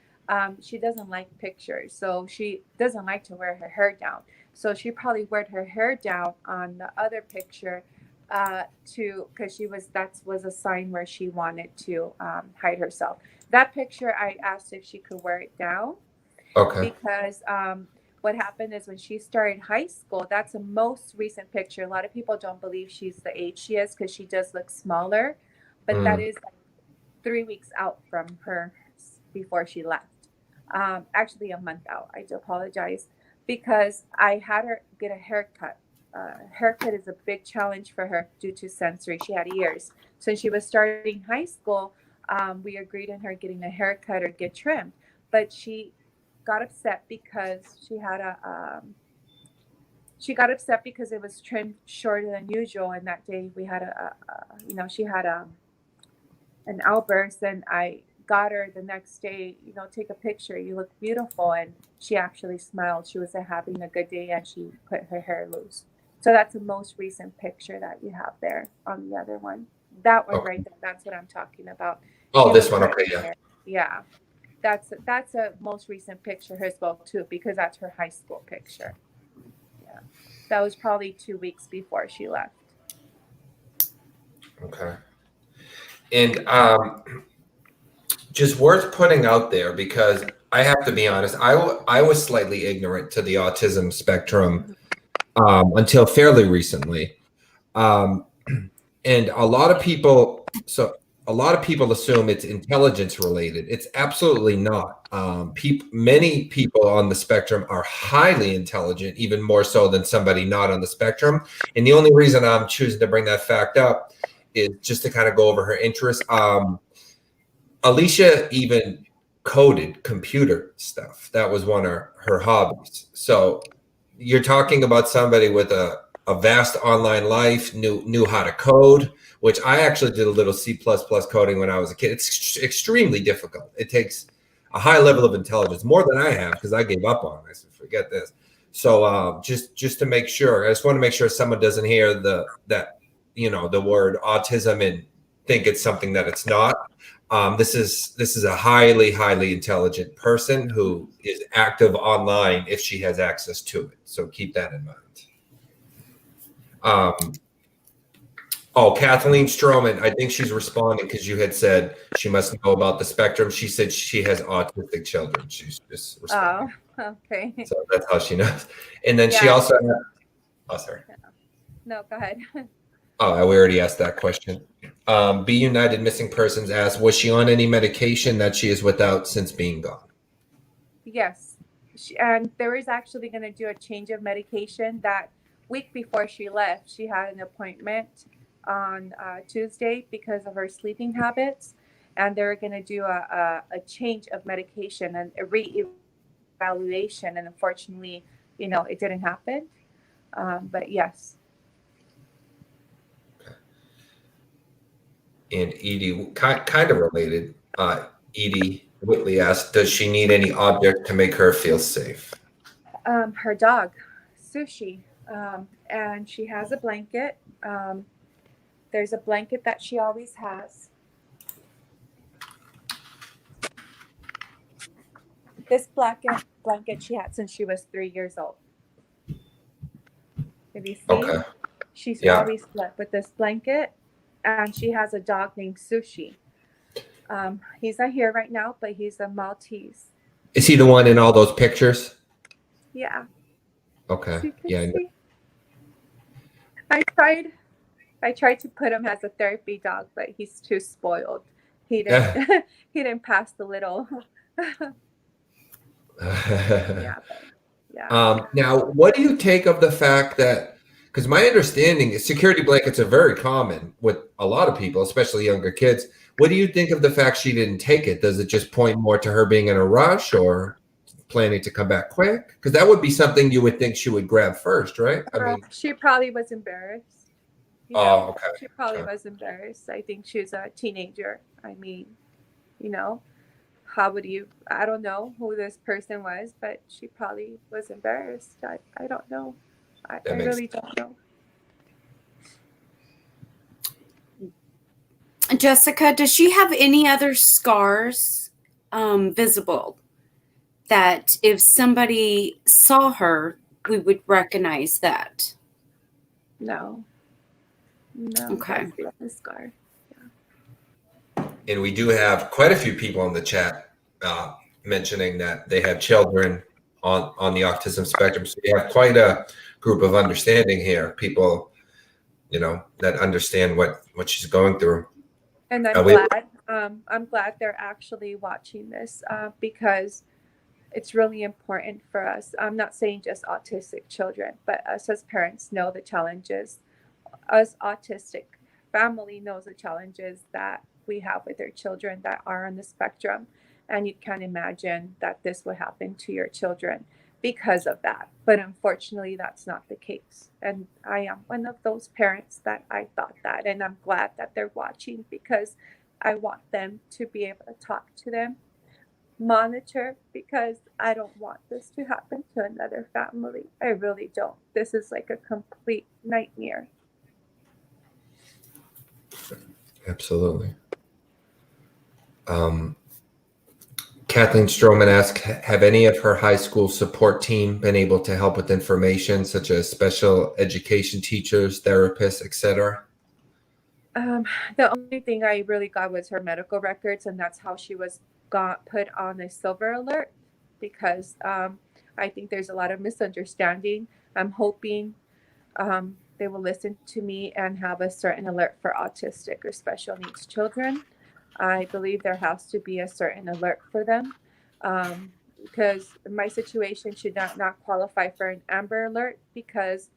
She doesn't like pictures, so she doesn't like to wear her hair down. So she probably wore her hair down on the other picture, because that was a sign where she wanted to hide herself. That picture, I asked if she could wear it down. Okay. Because what happened is when she started high school, that's the most recent picture. A lot of people don't believe she's the age she is because she does look smaller, but that is like 3 weeks out from her before she left. Actually, a month out. I do apologize, because I had her get a haircut. Haircut is a big challenge for her due to sensory. She had ears. So she was starting high school. We agreed on her getting a haircut or get trimmed, but she got upset because it was trimmed shorter than usual, and that day we had she had an outburst, and I got her the next day, take a picture, you look beautiful, and she actually smiled. She was having a good day, and she put her hair loose. So that's the most recent picture that you have there on the other one. That one right there, that's what I'm talking about. Oh, this one. Okay, yeah. Yeah. That's a most recent picture as well too, because that's her high school picture. Yeah, that was probably 2 weeks before she left. Okay. And just worth putting out there, because I have to be honest, I was slightly ignorant to the autism spectrum until fairly recently, and a lot of people assume it's intelligence related. It's absolutely not. Many people on the spectrum are highly intelligent, even more so than somebody not on the spectrum. And the only reason I'm choosing to bring that fact up is just to kind of go over her interests. Alicia even coded computer stuff. That was one of her hobbies. So you're talking about somebody with a vast online life, knew how to code, which I actually did a little C++ coding when I was a kid. It's extremely difficult. It takes a high level of intelligence, more than I have, because I gave up on it. I said, forget this. So just to make sure, I just want to make sure someone doesn't hear the word autism and think it's something that it's not. This is a highly intelligent person who is active online if she has access to it. So keep that in mind. Kathleen Stroman, I think she's responding because you had said she must know about the spectrum. She said she has autistic children. She's just responding. Oh, okay. So that's how she knows. And then she also sorry. No, go ahead. Oh, we already asked that question. Be United Missing Persons asked, was she on any medication that she is without since being gone? Yes. And there was actually going to do a change of medication that week before she left. She had an appointment on Tuesday because of her sleeping habits, and they're going to do a change of medication and a re-evaluation. And unfortunately, it didn't happen. But yes. And Edie, kind of related, Edie Whitley asked, does she need any object to make her feel safe? Her dog, Sushi, and she has a blanket. There's a blanket that she always has. This blanket she had since she was 3 years old. Have you seen? Okay. She's always slept with this blanket, and she has a dog named Sushi. He's not here right now, but he's a Maltese. Is he the one in all those pictures? Yeah. Okay. So Yeah. see? I tried to put him as a therapy dog, but he's too spoiled. He didn't he didn't pass the little yeah, but yeah. Now, what do you take of the fact that, because my understanding is security blankets are very common with a lot of people, especially younger kids. What do you think of the fact she didn't take it? Does it just point more to her being in a rush or planning to come back quick? Because that would be something you would think she would grab first, right? I mean, She probably was embarrassed. oh, okay. She probably Okay. was embarrassed. I think she was a teenager. I mean, you know, how would you? I don't know who this person was, but she probably was embarrassed. I don't know. I really don't know. Jessica, does she have any other scars visible that if somebody saw her, we would recognize that? No. Okay. That's the scar. And we do have quite a few people in the chat mentioning that they have children on the autism spectrum. So we have quite a group of understanding here. People, that understand what she's going through. And I'm glad they're actually watching this because it's really important for us. I'm not saying just autistic children, but us as parents know the challenges. Us autistic family knows the challenges that we have with our children that are on the spectrum. And you can't imagine that this will happen to your children because of that. But unfortunately, that's not the case. And I am one of those parents that I thought that. And I'm glad that they're watching because I want them to be able to talk to them, monitor, because I don't want this to happen to another family. I really don't. This is like a complete nightmare. Absolutely. Kathleen Stroman asked, have any of her high school support team been able to help with information such as special education teachers, therapists, etc.? The only thing I really got was her medical records, and that's how she was put on a silver alert because I think there's a lot of misunderstanding. I'm hoping they will listen to me and have a certain alert for autistic or special needs children. I believe there has to be a certain alert for them because my situation should not qualify for an Amber Alert because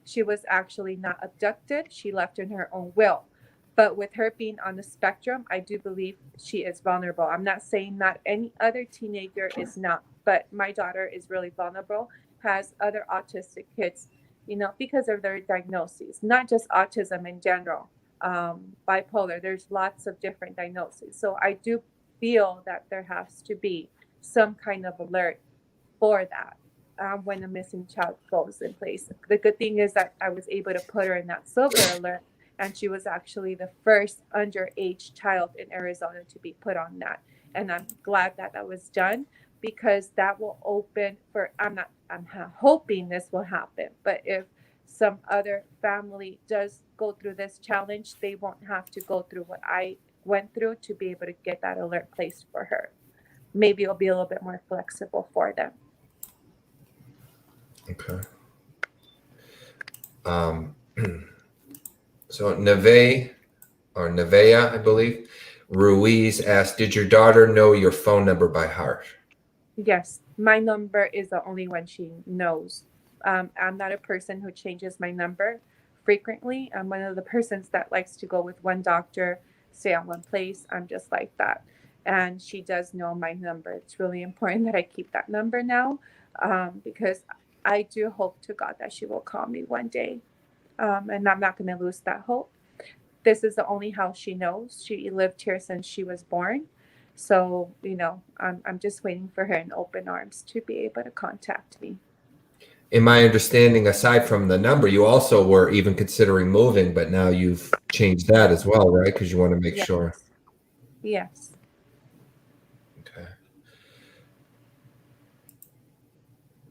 she was actually not abducted. She left in her own will. But with her being on the spectrum, I do believe she is vulnerable. I'm not saying not any other teenager is not, but my daughter is really vulnerable, has other autistic kids, because of their diagnoses, not just autism in general. Bipolar, there's lots of different diagnoses. So I do feel that there has to be some kind of alert for that when a missing child goes in place. The good thing is that I was able to put her in that silver alert, and she was actually the first underage child in Arizona to be put on that. And I'm glad that that was done because that will open for, I'm hoping this will happen, but if some other family does go through this challenge, they won't have to go through what I went through to be able to get that alert placed for her. Maybe it'll be a little bit more flexible for them. Okay. So Nevea, I believe, Ruiz asked, did your daughter know your phone number by heart? Yes, my number is the only one she knows. I'm not a person who changes my number frequently. I'm one of the persons that likes to go with one doctor, stay on one place. I'm just like that. And she does know my number. It's really important that I keep that number now because I do hope to God that she will call me one day. And I'm not going to lose that hope. This is the only house she knows. She lived here since she was born. So, I'm just waiting for her in open arms to be able to contact me. In my understanding, aside from the number, you also were even considering moving, but now you've changed that as well, right? Because you want to make sure. Yes. Okay.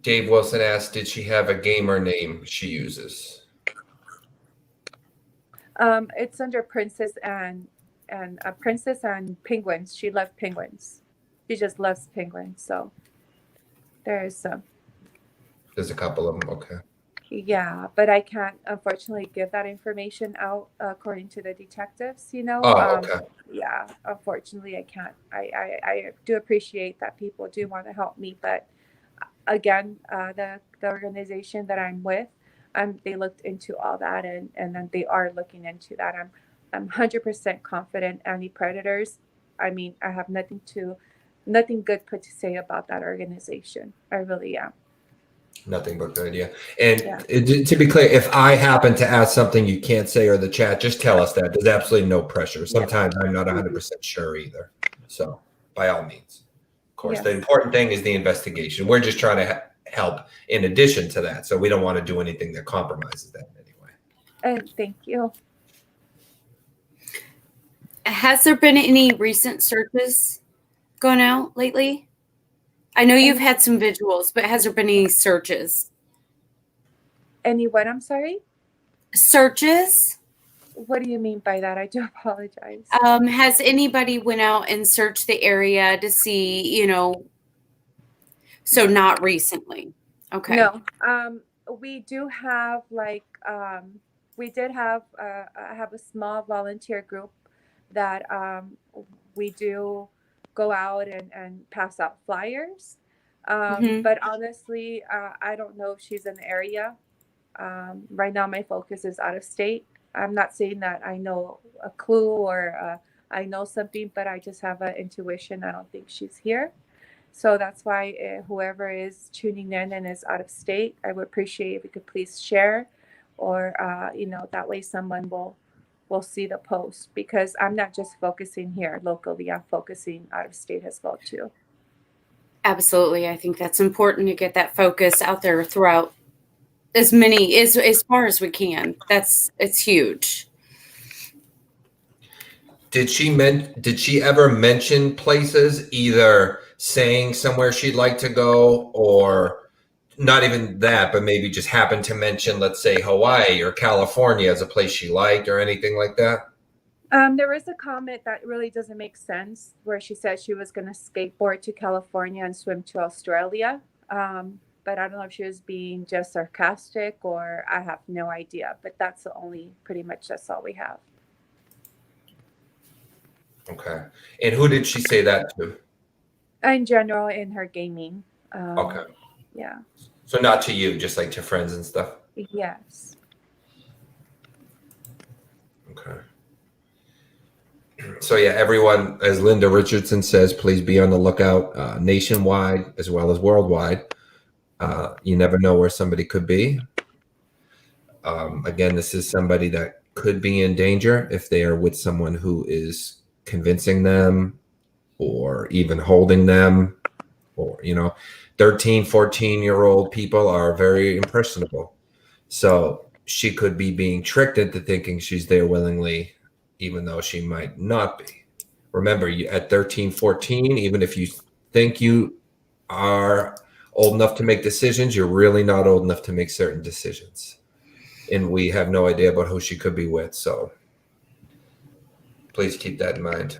Dave Wilson asked, did she have a gamer name she uses? It's under Princess and penguins. She loved penguins. She just loves penguins. So there's There's a couple of them. Okay. Yeah, but I can't unfortunately give that information out according to the detectives, Oh, okay. Yeah, unfortunately I can't. I do appreciate that people do want to help me, but again, the organization that I'm with, they looked into all that, and then they are looking into that. I'm 100% confident anti-predators. I mean, I have nothing good put to say about that organization. I really am. Nothing but good, yeah. And Yeah. to be clear, if I happen to ask something you can't say or the chat, just tell us that. There's absolutely no pressure. Sometimes I'm not 100% sure either. So by all means, of course, Yes. the important thing is the investigation. We're just trying to help in addition to that. So we don't want to do anything that compromises that in any way. And thank you. Has there been any recent searches gone out lately? I know you've had some visuals, but has there been any searches? Any what? I'm sorry? Searches? What do you mean by that? I do apologize. Has anybody went out and searched the area to see, so not recently? Okay. No. We do have we did have I have a small volunteer group that we do go out and pass out flyers. But honestly, I don't know if she's in the area. Right now, my focus is out of state. I'm not saying that I know a clue or I know something, but I just have an intuition. I don't think she's here. So that's why whoever is tuning in and is out of state, I would appreciate if you could please share, or that way someone will see the post, because I'm not just focusing here locally. I'm focusing out of state as well too. Absolutely. I think that's important to get that focus out there throughout as far as we can. It's huge. Did she ever mention places, either saying somewhere she'd like to go, or not even that, but maybe just happened to mention, let's say, Hawaii or California as a place she liked or anything like that? There was a comment that really doesn't make sense, where she said she was going to skateboard to California and swim to Australia. But I don't know if she was being just sarcastic, or I have no idea. But that's that's all we have. Okay. And who did she say that to? In general, in her gaming. Okay. Yeah. So not to you, just like to friends and stuff? Yes. Okay. So yeah, everyone, as Linda Richardson says, please be on the lookout, nationwide as well as worldwide. You never know where somebody could be. Again, this is somebody that could be in danger if they are with someone who is convincing them or even holding them, or 13, 14-year-old people are very impressionable. So she could be being tricked into thinking she's there willingly, even though she might not be. Remember, at 13, 14, even if you think you are old enough to make decisions, you're really not old enough to make certain decisions. And we have no idea about who she could be with. So please keep that in mind.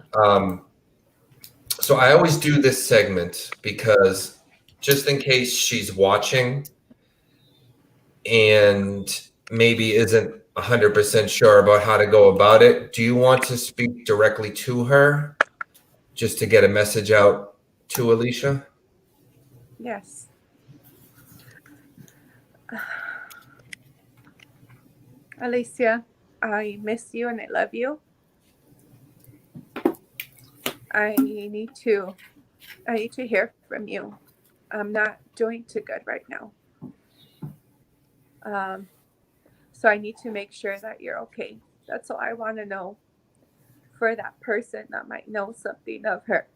So I always do this segment because just in case she's watching and maybe isn't 100% sure about how to go about it, do you want to speak directly to her just to get a message out to Alicia? Yes. Alicia, I miss you and I love you. I need to hear from you. I'm not doing too good right now. So I need to make sure that you're okay. That's all I want to know, for that person that might know something of her.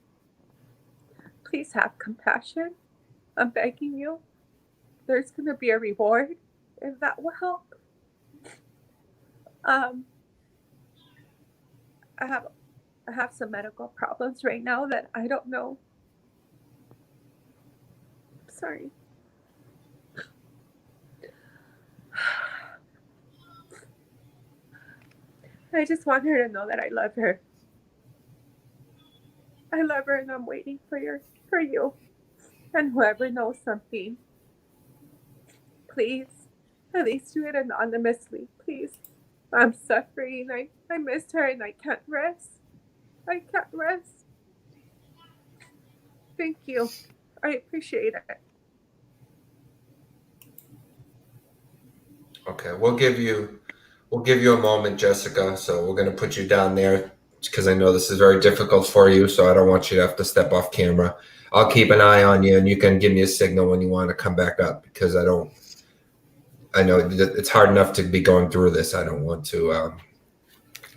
Please have compassion. I'm begging you. There's going to be a reward if that will help. I have some medical problems right now that I don't know. Sorry. I just want her to know that I love her. I love her, and I'm waiting for you. And whoever knows something, please At least do it anonymously, please. I'm suffering. I missed her and I can't rest. I can't rest. Thank you. I appreciate it. Okay, we'll give you a moment, Jessica. So we're going to put you down there because I know this is very difficult for you. So I don't want you to have to step off camera. I'll keep an eye on you, and you can give me a signal when you want to come back up because I know it's hard enough to be going through this. I don't want to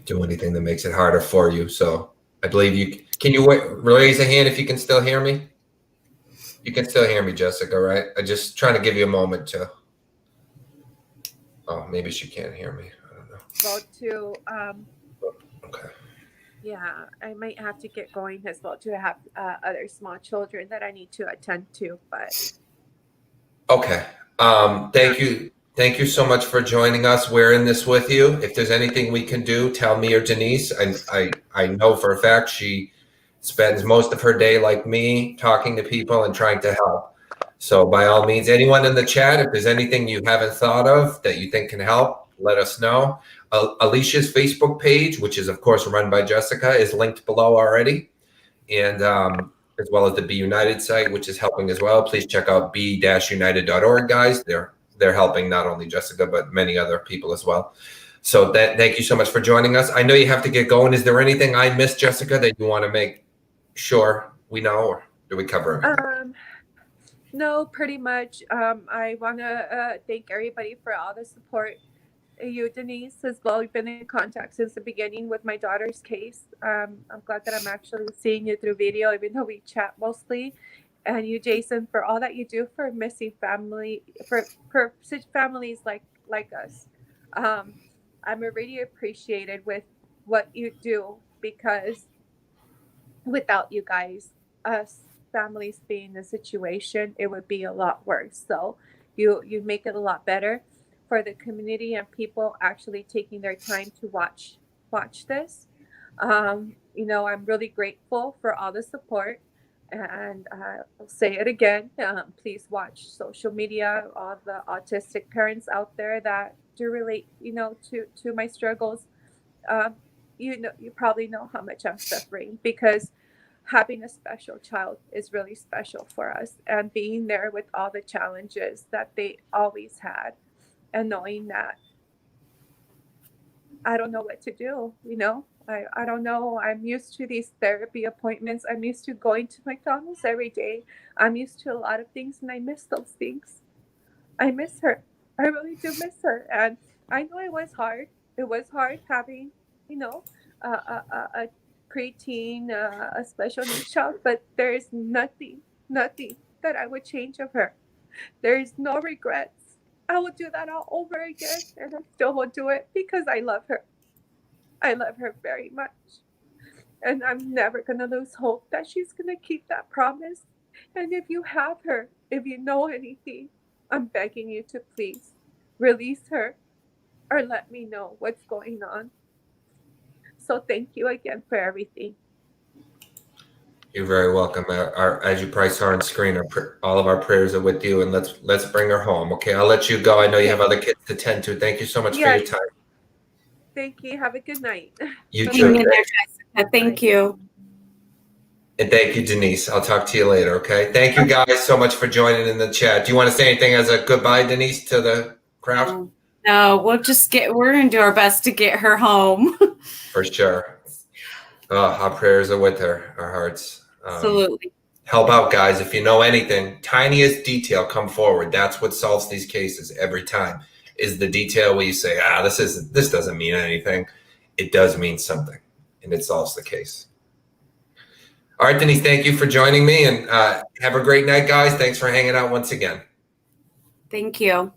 do anything that makes it harder for you. So I believe you. Can you raise a hand if you can still hear me? You can still hear me, Jessica, right? I'm just trying to give you a moment to. Oh, maybe she can't hear me. I don't know. Well, to Okay. yeah, I might have to get going as well to have other small children that I need to attend to. But Okay. Thank you so much for joining us. We're in this with you. If there's anything we can do, tell me or Denise. I know for a fact she spends most of her day like me, talking to people and trying to help. So by all means, anyone in the chat, if there's anything you haven't thought of that you think can help, let us know. Alicia's Facebook page, which is of course run by Jessica, is linked below already. And as well as the Be United site, which is helping as well. Please check out be-united.org, guys. They're helping not only Jessica, but many other people as well. So thank you so much for joining us. I know you have to get going. Is there anything I missed, Jessica, that you want to make sure we know, or do we cover everything? No, pretty much. I want to thank everybody for all the support. You, Denise, as well. We've been in contact since the beginning with my daughter's case. I'm glad that I'm actually seeing you through video, even though we chat mostly. And you, Jason, for all that you do for missing family, for such families like us. I'm already appreciated with what you do, because without you guys, us families being in a situation, it would be a lot worse. So you make it a lot better for the community and people actually taking their time to watch this. I'm really grateful for all the support, and I'll say it again. Please watch social media. All the autistic parents out there that do relate, to my struggles. You probably know how much I'm suffering, because having a special child is really special for us, and being there with all the challenges that they always had, and knowing that I don't know what to do. I don't know. I'm used to these therapy appointments. I'm used to going to McDonald's every day. I'm used to a lot of things, and I miss those things. I miss her. I really do miss her. And I know it was hard. It was hard having, a preteen, a special needs child, but there is nothing that I would change of her. There is no regrets. I will do that all over again, and I still will do it because I love her. I love her very much. And I'm never going to lose hope that she's going to keep that promise. And if you have her, if you know anything, I'm begging you to please release her or let me know what's going on. So thank you again for everything. You're very welcome. As you probably saw on screen, all of our prayers are with you, and let's bring her home. Okay, I'll let you go. I know you have other kids to tend to. Thank you so much for your time. Thank you. Have a good night. You too. Thank you. And thank you, Denise. I'll talk to you later, okay? Thank you guys so much for joining in the chat. Do you want to say anything as a goodbye, Denise, to the crowd? No, we're going to do our best to get her home. For sure. Our prayers are with her, our hearts. Absolutely. Help out, guys. If you know anything, tiniest detail, come forward. That's what solves these cases every time, is the detail where you say, this doesn't mean anything. It does mean something, and it solves the case. All right, Denise, thank you for joining me, and have a great night, guys. Thanks for hanging out once again. Thank you.